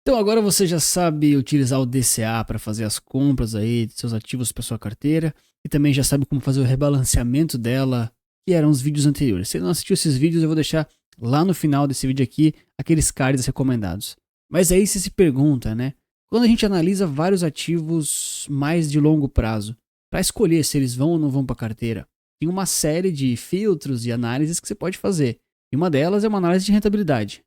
Então agora você já sabe utilizar o DCA para fazer as compras aí de seus ativos para sua carteira e também já sabe como fazer o rebalanceamento dela, que eram os vídeos anteriores. Se não assistiu esses vídeos, eu vou deixar lá no final desse vídeo aqui aqueles cards recomendados. Mas aí você se pergunta, né? Quando a gente analisa vários ativos mais de longo prazo, para escolher se eles vão ou não vão para a carteira, tem uma série de filtros e análises que você pode fazer. E uma delas é uma análise de rentabilidade.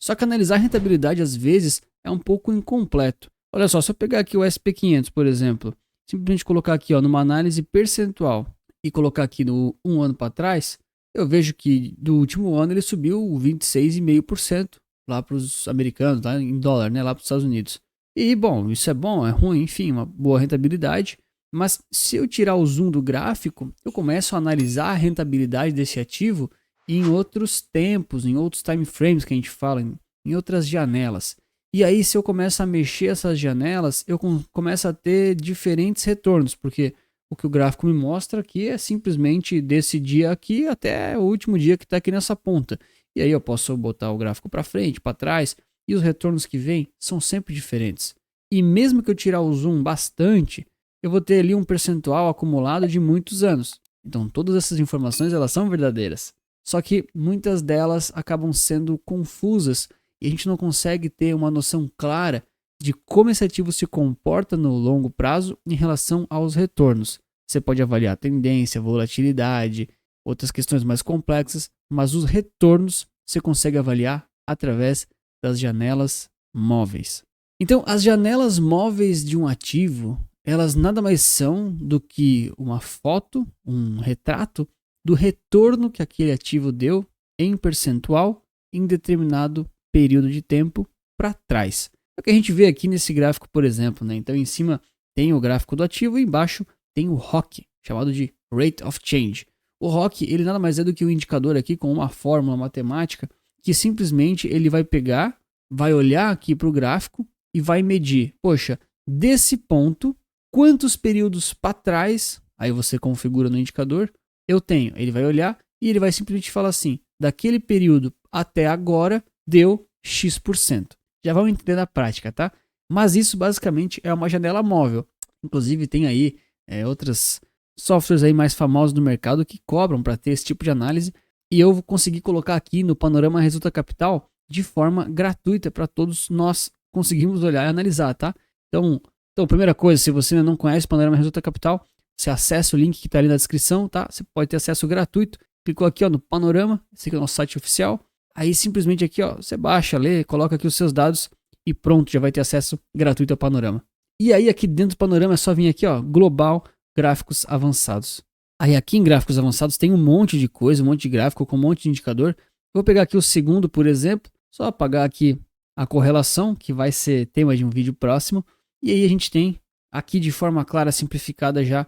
Só que analisar a rentabilidade às vezes é um pouco incompleto. Olha só, se eu pegar aqui o SP500, por exemplo, simplesmente colocar aqui ó, numa análise percentual e colocar aqui no um ano para trás, eu vejo que do último ano ele subiu 26,5% lá para os americanos, tá? Em dólar, né? Lá para os Estados Unidos. E bom, isso é bom, é ruim, enfim, uma boa rentabilidade. Mas se eu tirar o zoom do gráfico, eu começo a analisar a rentabilidade desse ativo em outros tempos, em outros time frames que a gente fala, em outras janelas. E aí, se eu começo a mexer essas janelas, eu começo a ter diferentes retornos, porque o que o gráfico me mostra aqui é simplesmente desse dia aqui até o último dia que está aqui nessa ponta. E aí eu posso botar o gráfico para frente, para trás, e os retornos que vêm são sempre diferentes. E mesmo que eu tirar o zoom bastante, eu vou ter ali um percentual acumulado de muitos anos. Então todas essas informações elas são verdadeiras. Só que muitas delas acabam sendo confusas e a gente não consegue ter uma noção clara de como esse ativo se comporta no longo prazo em relação aos retornos. Você pode avaliar a tendência, volatilidade, outras questões mais complexas, mas os retornos você consegue avaliar através das janelas móveis. Então, as janelas móveis de um ativo, elas nada mais são do que uma foto, um retrato do retorno que aquele ativo deu em percentual em determinado período de tempo para trás. É o que a gente vê aqui nesse gráfico, por exemplo, né? Então, em cima tem o gráfico do ativo e embaixo tem o ROC, chamado de Rate of Change. O ROC, ele nada mais é do que um indicador aqui com uma fórmula matemática que simplesmente ele vai pegar, vai olhar aqui para o gráfico e vai medir, poxa, desse ponto, quantos períodos para trás, aí você configura no indicador, eu tenho. Ele vai olhar e ele vai simplesmente falar assim, daquele período até agora deu X%. Já vamos entender na prática, tá? Mas isso basicamente é uma janela móvel. Inclusive tem aí outros softwares aí mais famosos do mercado que cobram para ter esse tipo de análise. E eu vou conseguir colocar aqui no Panorama Resulta Capital de forma gratuita para todos nós conseguirmos olhar e analisar, tá? Então, primeira coisa, se você ainda não conhece o Panorama Resulta Capital, você acessa o link que está ali na descrição, tá? Você pode ter acesso gratuito. Clicou aqui ó, no Panorama, esse aqui é o nosso site oficial. Aí simplesmente aqui ó, você baixa, lê, coloca aqui os seus dados e pronto, já vai ter acesso gratuito ao Panorama. E aí aqui dentro do Panorama é só vir aqui ó, Global Gráficos Avançados. Aí aqui em Gráficos Avançados tem um monte de coisa, um monte de gráfico com um monte de indicador. Vou pegar aqui o segundo, por exemplo, só apagar aqui a correlação, que vai ser tema de um vídeo próximo. E aí a gente tem aqui de forma clara, simplificada já,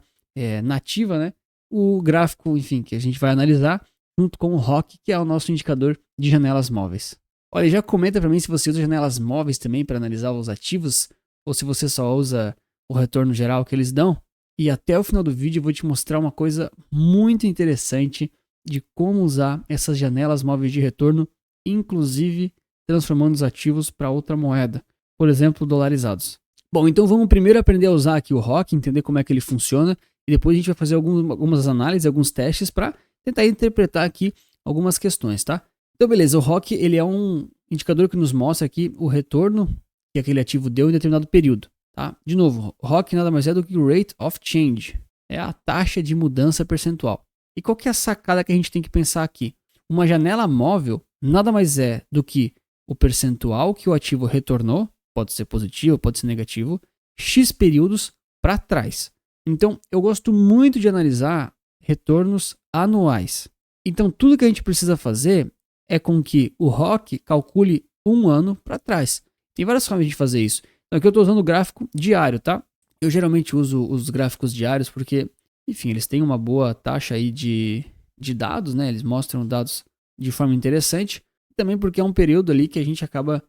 nativa, né? O gráfico, enfim, que a gente vai analisar junto com o ROC, que é o nosso indicador de janelas móveis. Olha, já comenta para mim se você usa janelas móveis também para analisar os ativos ou se você só usa o retorno geral que eles dão. E até o final do vídeo eu vou te mostrar uma coisa muito interessante de como usar essas janelas móveis de retorno, inclusive transformando os ativos para outra moeda, por exemplo, dolarizados. Bom, então vamos primeiro aprender a usar aqui o ROC, entender como é que ele funciona, e depois a gente vai fazer algumas análises, alguns testes para tentar interpretar aqui algumas questões, tá? Então beleza, o ROC ele é um indicador que nos mostra aqui o retorno que aquele ativo deu em determinado período, tá? De novo, o ROC nada mais é do que o Rate of Change, é a taxa de mudança percentual. E qual que é a sacada que a gente tem que pensar aqui? Uma janela móvel nada mais é do que o percentual que o ativo retornou, pode ser positivo, pode ser negativo, X períodos para trás. Então, eu gosto muito de analisar retornos anuais. Então, tudo que a gente precisa fazer é com que o ROC calcule um ano para trás. Tem várias formas de fazer isso. Então, aqui eu estou usando o gráfico diário, tá? Eu geralmente uso os gráficos diários porque, enfim, eles têm uma boa taxa aí de dados, né? Eles mostram dados de forma interessante. Também porque é um período ali que a gente acaba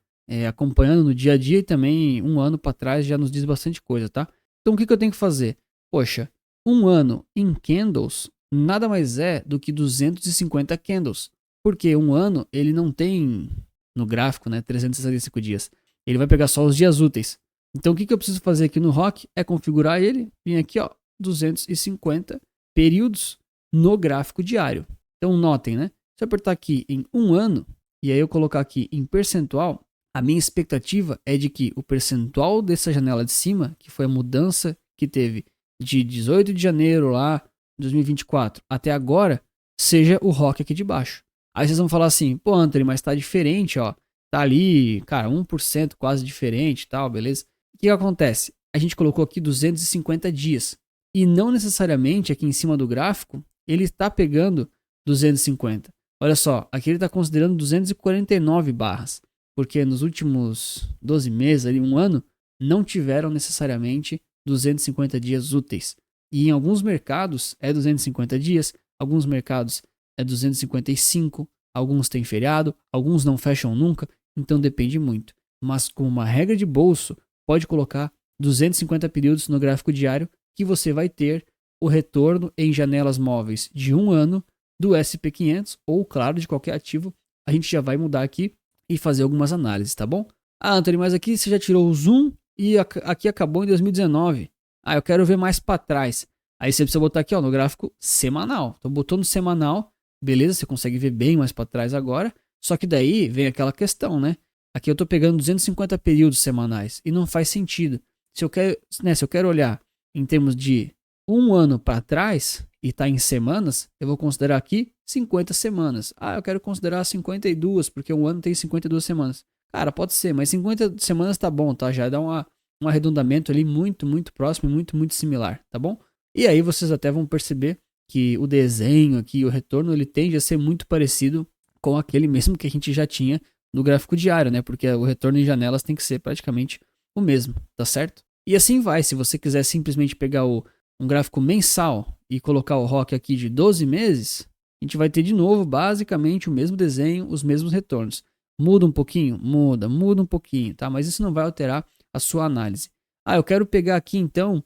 acompanhando no dia a dia e também um ano para trás já nos diz bastante coisa, tá? Então, o que eu tenho que fazer? Poxa, um ano em candles nada mais é do que 250 candles. Porque um ano ele não tem no gráfico, né, 365 dias. Ele vai pegar só os dias úteis. Então o que eu preciso fazer aqui no ROC é configurar ele, vir aqui, ó, 250 períodos no gráfico diário. Então notem, né? Se eu apertar aqui em 1 ano, e aí eu colocar aqui em percentual, a minha expectativa é de que o percentual dessa janela de cima, que foi a mudança que teve de 18 de janeiro lá, 2024, até agora, seja o ROC aqui de baixo. Aí vocês vão falar assim, pô, Anthony, mas tá diferente, ó. Tá ali, cara, 1% quase diferente e tal, beleza? O que acontece? A gente colocou aqui 250 dias. E não necessariamente aqui em cima do gráfico, ele está pegando 250. Olha só, aqui ele está considerando 249 barras. Porque nos últimos 12 meses, ali, um ano, não tiveram necessariamente 250 dias úteis. E em alguns mercados é 250 dias, alguns mercados é 255, alguns têm feriado, alguns não fecham nunca, então depende muito. Mas com uma regra de bolso, pode colocar 250 períodos no gráfico diário que você vai ter o retorno em janelas móveis de 1 ano do SP500 ou, claro, de qualquer ativo. A gente já vai mudar aqui e fazer algumas análises, tá bom? Ah, Anthony, mas aqui você já tirou o zoom e aqui acabou em 2019. Ah, eu quero ver mais para trás. Aí você precisa botar aqui, ó, no gráfico semanal. Então botou no semanal, beleza, você consegue ver bem mais para trás agora. Só que daí vem aquela questão, né? Aqui eu tô pegando 250 períodos semanais e não faz sentido. Se eu quero olhar em termos de 1 ano para trás e tá em semanas, eu vou considerar aqui 50 semanas. Ah, eu quero considerar 52, porque um ano tem 52 semanas. Cara, pode ser, mas 50 semanas tá bom, tá? Já dá um arredondamento ali muito, muito próximo, muito, muito similar, tá bom? E aí vocês até vão perceber que o desenho aqui, o retorno, ele tende a ser muito parecido com aquele mesmo que a gente já tinha no gráfico diário, né? Porque o retorno em janelas tem que ser praticamente o mesmo, tá certo? E assim vai, se você quiser simplesmente pegar um gráfico mensal e colocar o ROC aqui de 12 meses, a gente vai ter de novo basicamente o mesmo desenho, os mesmos retornos. Muda um pouquinho? Muda um pouquinho, tá? Mas isso não vai alterar a sua análise. Ah, eu quero pegar aqui então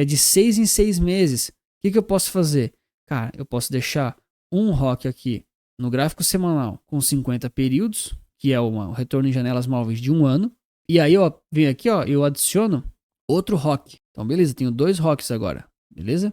de 6 em 6 meses. O que eu posso fazer? Cara, eu posso deixar um ROC aqui no gráfico semanal com 50 períodos, que é o retorno em janelas móveis de 1 ano. E aí eu venho aqui, ó, eu adiciono outro ROC. Então beleza, tenho 2 ROCs agora, beleza?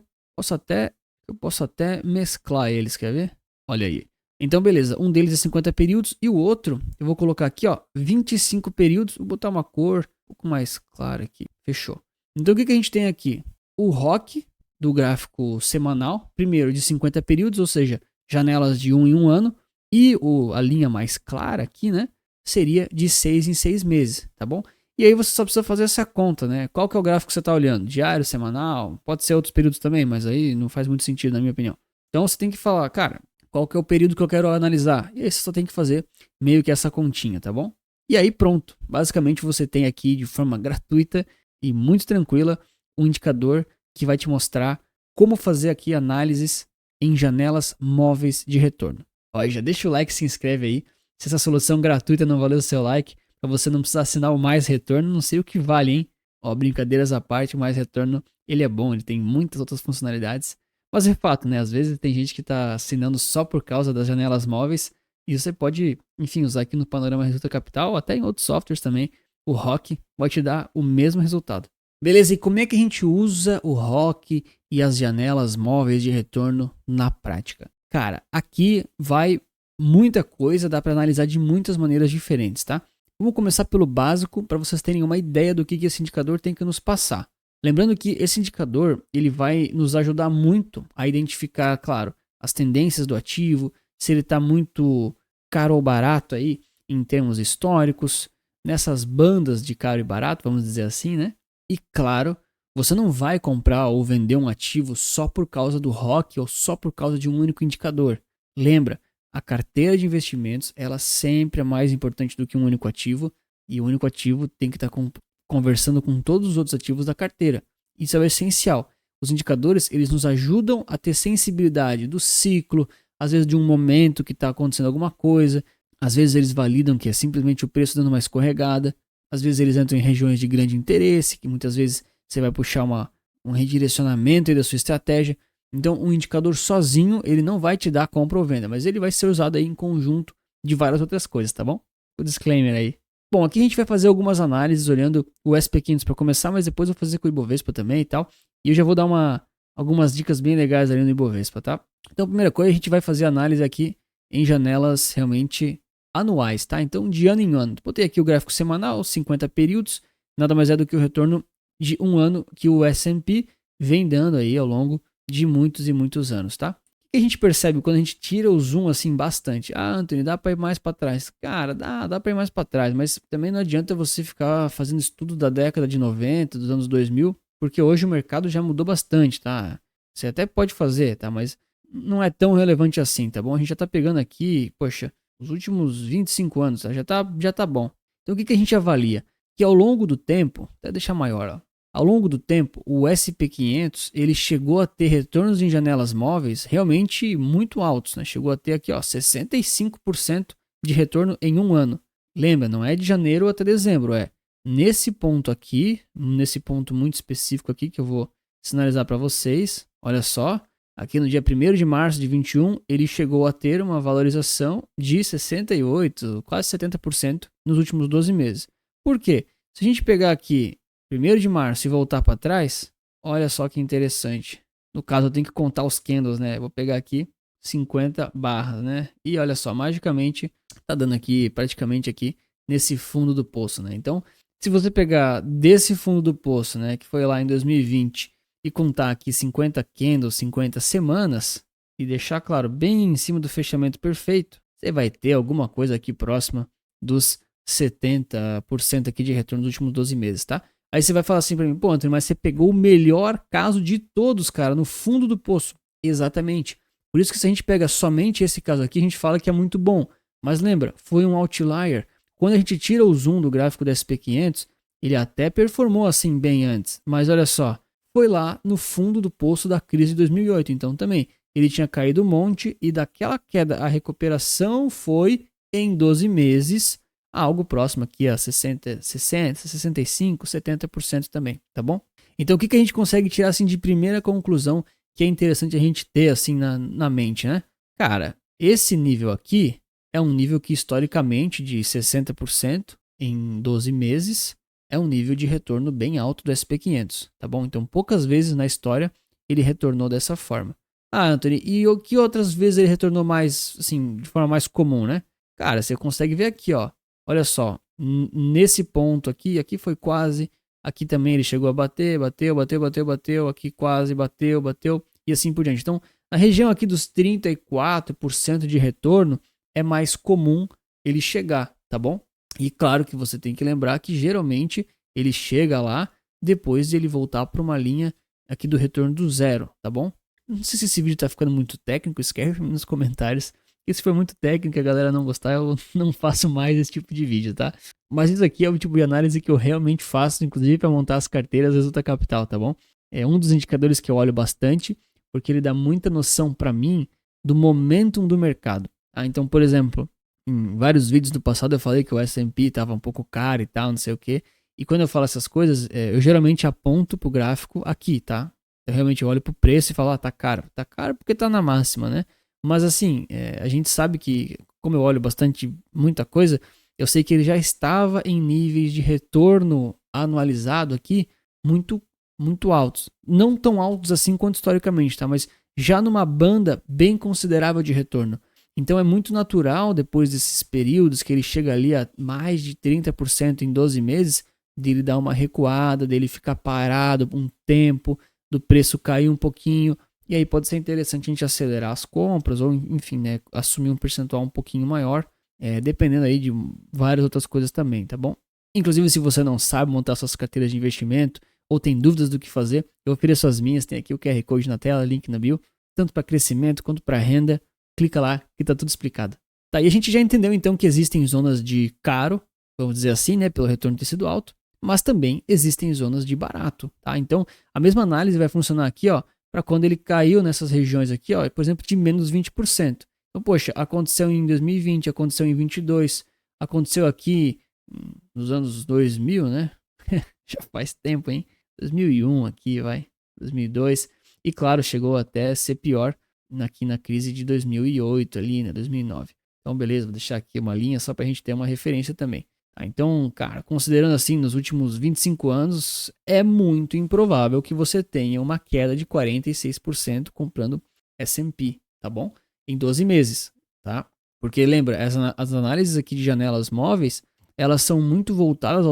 Eu posso até mesclar eles, quer ver? Olha aí. Então beleza, um deles é 50 períodos e o outro eu vou colocar aqui, ó, 25 períodos. Vou botar uma cor um pouco mais clara aqui. Fechou. Então o que a gente tem aqui? O ROC do gráfico semanal, primeiro de 50 períodos, ou seja, janelas de 1 em 1 ano, e a linha mais clara aqui, né, seria de 6 em 6 meses, tá bom? E aí você só precisa fazer essa conta, né? Qual que é o gráfico que você está olhando? Diário, semanal? Pode ser outros períodos também, mas aí não faz muito sentido na minha opinião. Então você tem que falar, cara, qual que é o período que eu quero analisar? E aí você só tem que fazer meio que essa continha, tá bom? E aí pronto, basicamente você tem aqui de forma gratuita e muito tranquila um indicador que vai te mostrar como fazer aqui análises em janelas móveis de retorno. Ó, já deixa o like, se inscreve aí. Se essa solução gratuita não valeu o seu like, para você não precisar assinar o Mais Retorno, não sei o que vale, hein? Ó, brincadeiras à parte, o Mais Retorno, ele é bom, ele tem muitas outras funcionalidades. Mas é fato, né? Às vezes tem gente que está assinando só por causa das janelas móveis e você pode, enfim, usar aqui no Panorama Resulta Capital ou até em outros softwares também. O ROC vai te dar o mesmo resultado. Beleza, e como é que a gente usa o ROC e as janelas móveis de retorno na prática? Cara, aqui vai muita coisa, dá para analisar de muitas maneiras diferentes, tá? Vamos começar pelo básico para vocês terem uma ideia do que esse indicador tem que nos passar. Lembrando que esse indicador ele vai nos ajudar muito a identificar, claro, as tendências do ativo, se ele está muito caro ou barato aí em termos históricos, nessas bandas de caro e barato, vamos dizer assim, né? E claro, você não vai comprar ou vender um ativo só por causa do ROC ou só por causa de um único indicador. Lembra, a carteira de investimentos ela sempre é mais importante do que um único ativo e o único ativo tem que estar conversando com todos os outros ativos da carteira. Isso é o essencial. Os indicadores eles nos ajudam a ter sensibilidade do ciclo, às vezes de um momento que está acontecendo alguma coisa, às vezes eles validam que é simplesmente o preço dando uma escorregada, às vezes eles entram em regiões de grande interesse, que muitas vezes você vai puxar um redirecionamento aí da sua estratégia. Então, um indicador sozinho, ele não vai te dar compra ou venda, mas ele vai ser usado aí em conjunto de várias outras coisas, tá bom? O disclaimer aí. Bom, aqui a gente vai fazer algumas análises olhando o SP500 para começar, mas depois eu vou fazer com o Ibovespa também e tal. E eu já vou dar algumas dicas bem legais ali no Ibovespa, tá? Então, a primeira coisa, a gente vai fazer análise aqui em janelas realmente anuais, tá? Então, de ano em ano. Botei aqui o gráfico semanal, 50 períodos, nada mais é do que o retorno de um ano que o S&P vem dando aí ao longo de muitos e muitos anos, tá? O que a gente percebe quando a gente tira o zoom assim bastante? Ah, Anthony, dá para ir mais para trás. Cara, dá para ir mais para trás, mas também não adianta você ficar fazendo estudo da década de 90, dos anos 2000, porque hoje o mercado já mudou bastante, tá? Você até pode fazer, tá? Mas não é tão relevante assim, tá bom? A gente já tá pegando aqui, poxa, os últimos 25 anos, tá? Já tá bom. Então o que a gente avalia? Que ao longo do tempo, até deixar maior, ó. Ao longo do tempo, o SP500 ele chegou a ter retornos em janelas móveis realmente muito altos, né? Chegou a ter aqui, ó, 65% de retorno em um ano. Lembra, não é de janeiro até dezembro, é nesse ponto aqui, nesse ponto muito específico aqui que eu vou sinalizar para vocês. Olha só, aqui no dia 1º de março de 21, ele chegou a ter uma valorização de 68, quase 70% nos últimos 12 meses. Por quê? Se a gente pegar aqui 1º de março e voltar para trás, olha só que interessante. No caso, eu tenho que contar os candles, né? Vou pegar aqui 50 barras, né? E olha só, magicamente tá dando aqui, praticamente aqui, nesse fundo do poço, né? Então, se você pegar desse fundo do poço, né, que foi lá em 2020, e contar aqui 50 candles, 50 semanas, e deixar, claro, bem em cima do fechamento perfeito, você vai ter alguma coisa aqui próxima dos 70% aqui de retorno dos últimos 12 meses, tá? Aí você vai falar assim para mim, pô, Antônio, mas você pegou o melhor caso de todos, cara, no fundo do poço. Exatamente. Por isso que se a gente pega somente esse caso aqui, a gente fala que é muito bom. Mas lembra, foi um outlier. Quando a gente tira o zoom do gráfico do SP500, ele até performou assim bem antes. Mas olha só, foi lá no fundo do poço da crise de 2008. Então também, ele tinha caído um monte e daquela queda a recuperação foi em 12 meses, algo próximo aqui a 60, 65, 70% também, tá bom? Então o que a gente consegue tirar assim de primeira conclusão que é interessante a gente ter assim na mente, né? Cara, esse nível aqui é um nível que historicamente de 60% em 12 meses é um nível de retorno bem alto do SP500, tá bom? Então poucas vezes na história ele retornou dessa forma. Ah, Anthony, e o que outras vezes ele retornou mais, assim, de forma mais comum, né? Cara, você consegue ver aqui, ó. Olha só, nesse ponto aqui foi quase, aqui também ele chegou a bater, bateu, aqui quase bateu, e assim por diante. Então, na região aqui dos 34% de retorno, é mais comum ele chegar, tá bom? E claro que você tem que lembrar que geralmente ele chega lá depois de ele voltar para uma linha aqui do retorno do zero, tá bom? Não sei se esse vídeo tá ficando muito técnico, escreve nos comentários. E se for muito técnico e a galera não gostar, eu não faço mais esse tipo de vídeo, tá? Mas isso aqui é o tipo de análise que eu realmente faço, inclusive para montar as carteiras Resulta Capital, tá bom? É um dos indicadores que eu olho bastante, porque ele dá muita noção para mim do momentum do mercado. Ah, então, por exemplo, em vários vídeos do passado eu falei que o S&P estava um pouco caro e tal, não sei o quê. E quando eu falo essas coisas, eu geralmente aponto pro gráfico aqui, tá? Eu realmente olho pro preço e falo, tá caro. Tá caro porque tá na máxima, né? Mas assim, a gente sabe que, como eu olho bastante, muita coisa, eu sei que ele já estava em níveis de retorno anualizado aqui muito, muito altos. Não tão altos assim quanto historicamente, tá? Mas já numa banda bem considerável de retorno. Então é muito natural, depois desses períodos que ele chega ali a mais de 30% em 12 meses, dele dar uma recuada, dele ficar parado por um tempo, do preço cair um pouquinho, e aí pode ser interessante a gente acelerar as compras, ou enfim, né, assumir um percentual um pouquinho maior, dependendo aí de várias outras coisas também, tá bom? Inclusive, se você não sabe montar suas carteiras de investimento, ou tem dúvidas do que fazer, eu ofereço as minhas, tem aqui o QR Code na tela, link na bio, tanto para crescimento quanto para renda. Clica lá que tá tudo explicado. Tá, e a gente já entendeu então que existem zonas de caro, vamos dizer assim, né, pelo retorno ter sido alto, mas também existem zonas de barato, tá? Então, a mesma análise vai funcionar aqui, ó, para quando ele caiu nessas regiões aqui, ó, por exemplo, de menos 20%. Então, poxa, aconteceu em 2020, aconteceu em 22, aconteceu aqui nos anos 2000, né? Já faz tempo, hein? 2001 aqui, vai, 2002. E claro, chegou até ser pior aqui na crise de 2008 ali, né, 2009. Então, beleza, vou deixar aqui uma linha só para a gente ter uma referência também. Tá? Então, cara, considerando assim, nos últimos 25 anos, é muito improvável que você tenha uma queda de 46% comprando S&P, tá bom? Em 12 meses, tá? Porque lembra, as análises aqui de janelas móveis, elas são muito voltadas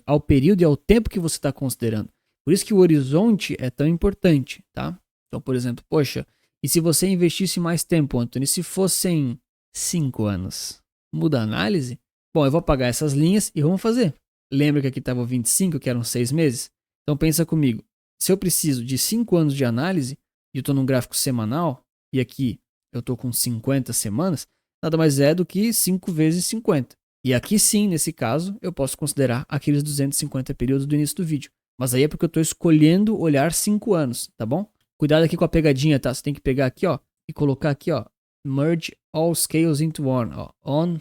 ao período e ao tempo que você está considerando. Por isso que o horizonte é tão importante, tá? Então, por exemplo, poxa, e se você investisse mais tempo, Anthony, se fossem 5 anos, muda a análise? Bom, eu vou apagar essas linhas e vamos fazer. Lembra que aqui estava 25, que eram 6 meses? Então pensa comigo, se eu preciso de 5 anos de análise, e eu estou num gráfico semanal, e aqui eu estou com 50 semanas, nada mais é do que 5 vezes 50. E aqui sim, nesse caso, eu posso considerar aqueles 250 períodos do início do vídeo. Mas aí é porque eu estou escolhendo olhar 5 anos, tá bom? Cuidado aqui com a pegadinha, tá? Você tem que pegar aqui, ó, e colocar aqui, ó, merge all scales into one, ó, on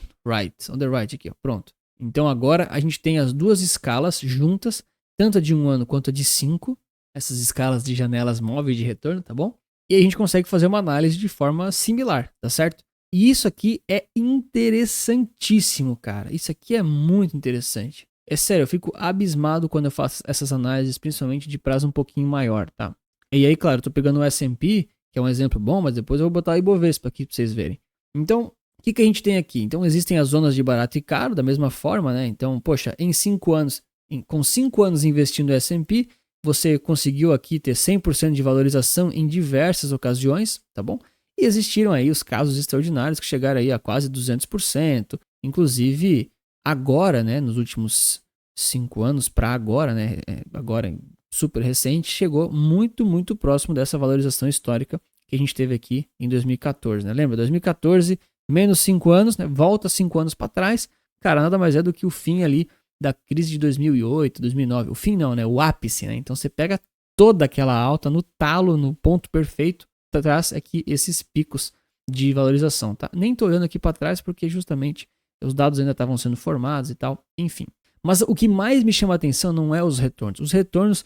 the right aqui, ó, pronto. Então agora a gente tem as duas escalas juntas, tanto a de 1 ano quanto a de 5, essas escalas de janelas móveis de retorno, tá bom? E aí a gente consegue fazer uma análise de forma similar, tá certo? E isso aqui é interessantíssimo, cara. Isso aqui é muito interessante. É sério, eu fico abismado quando eu faço essas análises, principalmente de prazo um pouquinho maior, tá? E aí, claro, eu tô pegando o S&P, que é um exemplo bom, mas depois eu vou botar o Ibovespa aqui pra vocês verem. Então, o que a gente tem aqui? Então, existem as zonas de barato e caro, da mesma forma, né? Então, poxa, em 5 anos, com 5 anos investindo no S&P, você conseguiu aqui ter 100% de valorização em diversas ocasiões, tá bom? E existiram aí os casos extraordinários que chegaram aí a quase 200%, inclusive agora, né, nos últimos 5 anos para agora, né, agora super recente, chegou muito, muito próximo dessa valorização histórica que a gente teve aqui em 2014, né? Lembra? 2014, menos 5 anos, né? Volta 5 anos para trás, cara, nada mais é do que o fim ali da crise de 2008, 2009. O fim não, né? O ápice, né? Então você pega toda aquela alta no talo, no ponto perfeito, traz aqui esses picos de valorização, tá? Nem tô olhando aqui para trás porque justamente os dados ainda estavam sendo formados e tal, enfim. Mas o que mais me chama a atenção não é os retornos. Os retornos,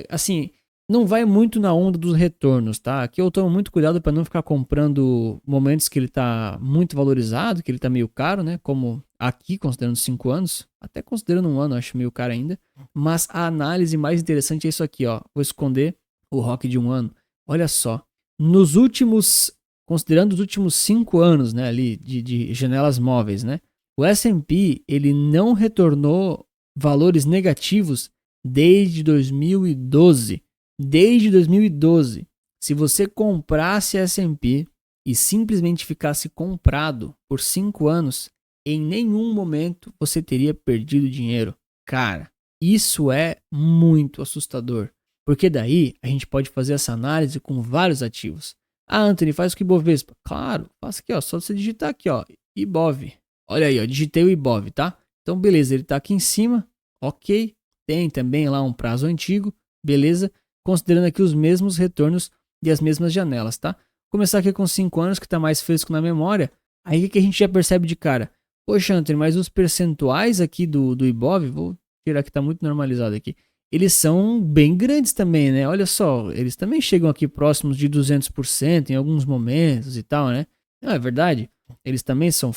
assim, não vai muito na onda dos retornos, tá? Aqui eu tomo muito cuidado para não ficar comprando momentos que ele está muito valorizado, que ele está meio caro, né? Como aqui, considerando 5 anos, até considerando 1 ano, eu acho meio caro ainda. Mas a análise mais interessante é isso aqui, ó. Vou esconder o ROC de 1 ano. Olha só, nos últimos, considerando os últimos 5 anos, né, ali de janelas móveis, né? O S&P, ele não retornou valores negativos desde 2012. Desde 2012. Se você comprasse S&P e simplesmente ficasse comprado por 5 anos, em nenhum momento você teria perdido dinheiro. Cara, isso é muito assustador. Porque daí a gente pode fazer essa análise com vários ativos. Ah, Anthony, faz o que Ibovespa? Claro, faça aqui, ó, só você digitar aqui, ó, Ibov. Olha aí, ó, digitei o Ibov, tá? Então, beleza, ele tá aqui em cima, ok. Tem também lá um prazo antigo, beleza. Considerando aqui os mesmos retornos e as mesmas janelas, tá? Começar aqui com 5 anos, que tá mais fresco na memória. Aí o que a gente já percebe de cara? Poxa, Anthony, mas os percentuais aqui do Ibov, vou tirar que tá muito normalizado aqui, eles são bem grandes também, né? Olha só, eles também chegam aqui próximos de 200% em alguns momentos e tal, né? Não, é verdade. Eles também são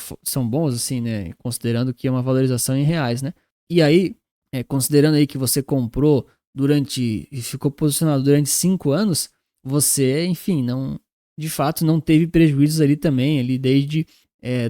bons, assim, né? Considerando que é uma valorização em reais, né? E aí, considerando aí que você comprou durante e ficou posicionado durante 5 anos, você, enfim, não, de fato, não teve prejuízos ali também, ali desde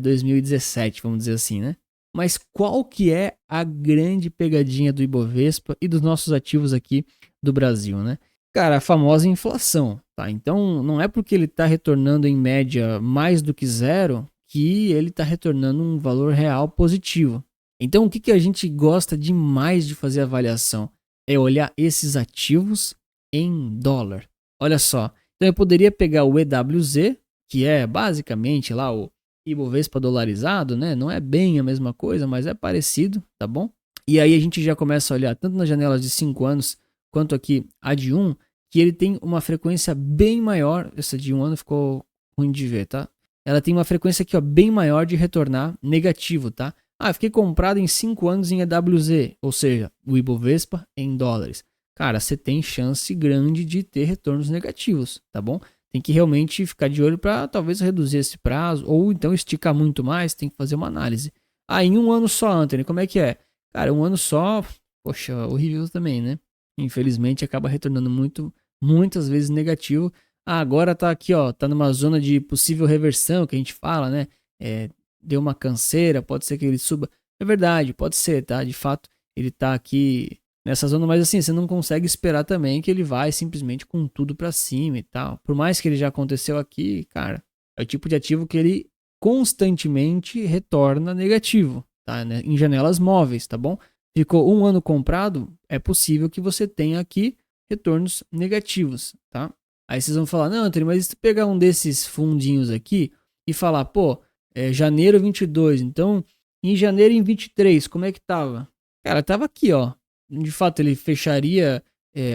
2017, vamos dizer assim, né? Mas qual que é a grande pegadinha do Ibovespa e dos nossos ativos aqui do Brasil, né? Cara, a famosa inflação, tá? Então, não é porque ele está retornando em média mais do que zero que ele está retornando um valor real positivo. Então, o que a gente gosta demais de fazer avaliação? É olhar esses ativos em dólar. Olha só, então eu poderia pegar o EWZ, que é basicamente lá o Ibovespa dolarizado, né? Não é bem a mesma coisa, mas é parecido, tá bom? E aí a gente já começa a olhar tanto nas janelas de 5 anos quanto aqui a de 1, que ele tem uma frequência bem maior. Essa de 1 ano ficou ruim de ver, tá? Ela tem uma frequência aqui, ó, bem maior de retornar negativo, tá? Ah, fiquei comprado em 5 anos em EWZ, ou seja, o Ibovespa em dólares. Cara, você tem chance grande de ter retornos negativos, tá bom? Tem que realmente ficar de olho para talvez reduzir esse prazo, ou então esticar muito mais, tem que fazer uma análise. Ah, em um ano só, Anthony, como é que é? Cara, um ano só, poxa, horrível também, né? Infelizmente acaba retornando muitas vezes negativo. Ah, agora tá aqui, ó, tá numa zona de possível reversão, que a gente fala, né? É, deu uma canseira, pode ser que ele suba. É verdade, pode ser, tá? De fato, ele tá aqui nessa zona, mas assim, você não consegue esperar também que ele vai simplesmente com tudo pra cima e tal. Por mais que ele já aconteceu aqui, cara, é o tipo de ativo que ele constantemente retorna negativo, tá? Né? Em janelas móveis, tá bom? Ficou um ano comprado, é possível que você tenha aqui retornos negativos, tá? Aí vocês vão falar, não, Antônio, mas se tu pegar um desses fundinhos aqui e falar, pô, é janeiro 22, então em janeiro em 23, como é que tava? Cara, tava aqui, ó. De fato, ele fecharia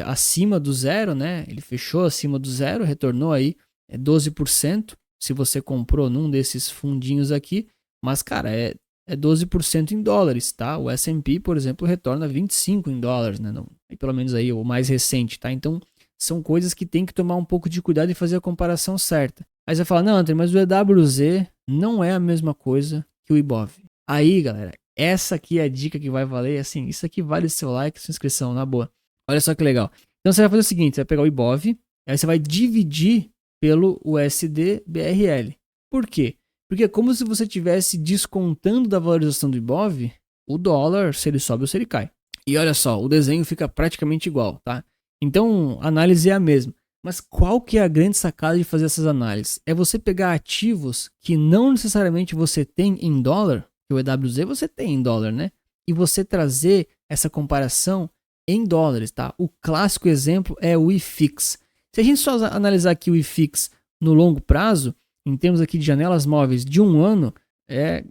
acima do zero, né? Ele fechou acima do zero, retornou aí 12%, se você comprou num desses fundinhos aqui, mas, cara, é 12% em dólares, tá? O S&P, por exemplo, retorna 25 em dólares, né? Não, pelo menos aí o mais recente, tá? Então, são coisas que tem que tomar um pouco de cuidado e fazer a comparação certa. Aí você fala, não, André, mas o EWZ não é a mesma coisa que o IBOV. Aí, galera, essa aqui é a dica que vai valer, assim, isso aqui vale seu like, sua inscrição, na boa. Olha só que legal. Então você vai fazer o seguinte, você vai pegar o IBOV, aí você vai dividir pelo USD BRL. Por quê? Porque é como se você estivesse descontando da valorização do IBOV o dólar, se ele sobe ou se ele cai. E olha só, o desenho fica praticamente igual, tá? Então, a análise é a mesma. Mas qual que é a grande sacada de fazer essas análises? É você pegar ativos que não necessariamente você tem em dólar, que o EWZ você tem em dólar, né? E você trazer essa comparação em dólares, tá? O clássico exemplo é o IFIX. Se a gente só analisar aqui o IFIX no longo prazo, em termos aqui de janelas móveis de um ano,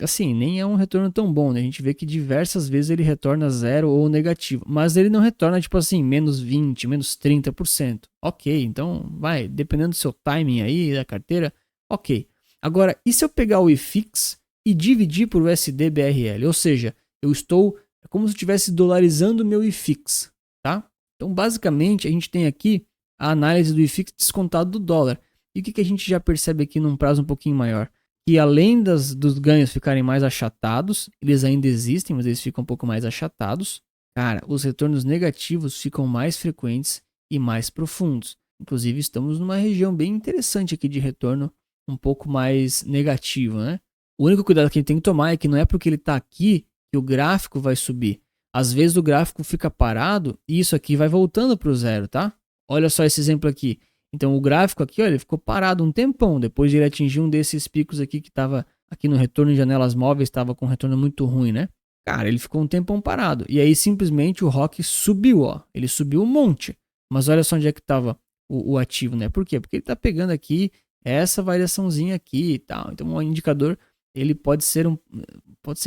assim, nem é um retorno tão bom, né? A gente vê que diversas vezes ele retorna zero ou negativo, mas ele não retorna tipo assim, menos 20, menos 30%. Ok, então vai, dependendo do seu timing aí, da carteira, ok. Agora, e se eu pegar o IFIX e dividir por USD BRL? Ou seja, é como se eu estivesse dolarizando o meu IFIX, tá? Então, basicamente, a gente tem aqui a análise do IFIX descontado do dólar. E o que a gente já percebe aqui num prazo um pouquinho maior? Que além dos ganhos ficarem mais achatados, eles ainda existem, mas eles ficam um pouco mais achatados. Cara, os retornos negativos ficam mais frequentes e mais profundos. Inclusive, estamos numa região bem interessante aqui de retorno um pouco mais negativo, né? O único cuidado que a gente tem que tomar é que não é porque ele está aqui que o gráfico vai subir. Às vezes o gráfico fica parado e isso aqui vai voltando para o zero, tá? Olha só esse exemplo aqui. Então o gráfico aqui, ó, ele ficou parado um tempão, depois de ele atingir um desses picos aqui que estava aqui no retorno em janelas móveis, estava com um retorno muito ruim, né? Cara, ele ficou um tempão parado. E aí simplesmente o ROC subiu, ó. Ele subiu um monte. Mas olha só onde é que estava o ativo, né? Por quê? Porque ele está pegando aqui essa variaçãozinha aqui e tal. Então o indicador, ele pode ser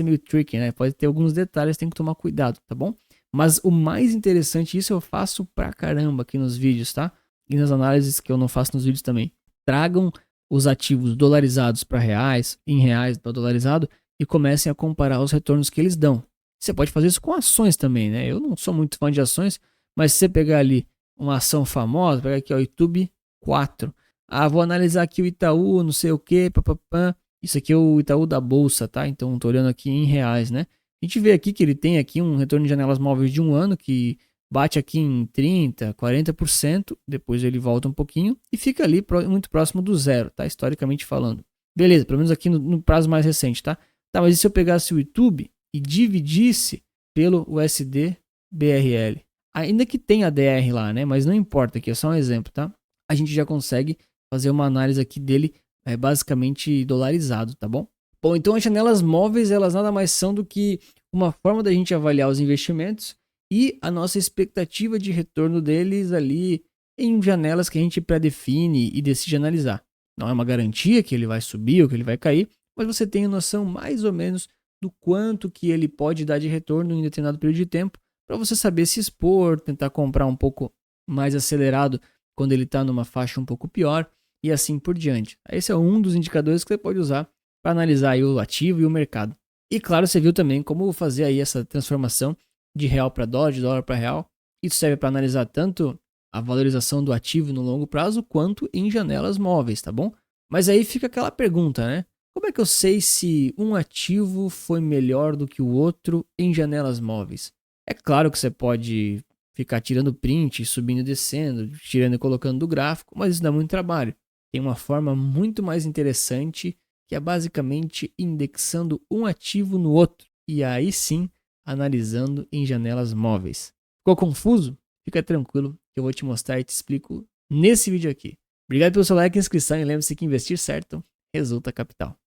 meio tricky, né? Pode ter alguns detalhes, tem que tomar cuidado, tá bom? Mas o mais interessante, isso eu faço pra caramba aqui nos vídeos, tá? E nas análises que eu não faço nos vídeos também. Tragam os ativos dolarizados para reais, em reais para dolarizado, e comecem a comparar os retornos que eles dão. Você pode fazer isso com ações também, né? Eu não sou muito fã de ações, mas se você pegar ali uma ação famosa, pegar aqui o YouTube 4. Ah, vou analisar aqui o Itaú, não sei o que, papapá. Isso aqui é o Itaú da Bolsa, tá? Então, estou olhando aqui em reais, né? A gente vê aqui que ele tem aqui um retorno de janelas móveis de um ano que bate aqui em 30%, 40%, depois ele volta um pouquinho e fica ali muito próximo do zero, tá? Historicamente falando. Beleza, pelo menos aqui no prazo mais recente, tá? Tá, mas e se eu pegasse o YouTube e dividisse pelo USD BRL? Ainda que tenha DR lá, né? Mas não importa, aqui é só um exemplo, tá? A gente já consegue fazer uma análise aqui dele basicamente dolarizado, tá bom? Bom, então as janelas móveis, elas nada mais são do que uma forma da gente avaliar os investimentos e a nossa expectativa de retorno deles ali em janelas que a gente pré-define e decide analisar. Não é uma garantia que ele vai subir ou que ele vai cair, mas você tem noção mais ou menos do quanto que ele pode dar de retorno em determinado período de tempo para você saber se expor, tentar comprar um pouco mais acelerado quando ele está numa faixa um pouco pior e assim por diante. Esse é um dos indicadores que você pode usar para analisar aí o ativo e o mercado. E claro, você viu também como fazer aí essa transformação de real para dólar, de dólar para real. Isso serve para analisar tanto a valorização do ativo no longo prazo quanto em janelas móveis, tá bom? Mas aí fica aquela pergunta, né? Como é que eu sei se um ativo foi melhor do que o outro em janelas móveis? É claro que você pode ficar tirando print, subindo e descendo, tirando e colocando do gráfico, mas isso dá muito trabalho. Tem uma forma muito mais interessante que é basicamente indexando um ativo no outro e aí sim analisando em janelas móveis. Ficou confuso? Fica tranquilo que eu vou te mostrar e te explico nesse vídeo aqui. Obrigado pelo seu like e inscrição e lembre-se que investir certo resulta capital.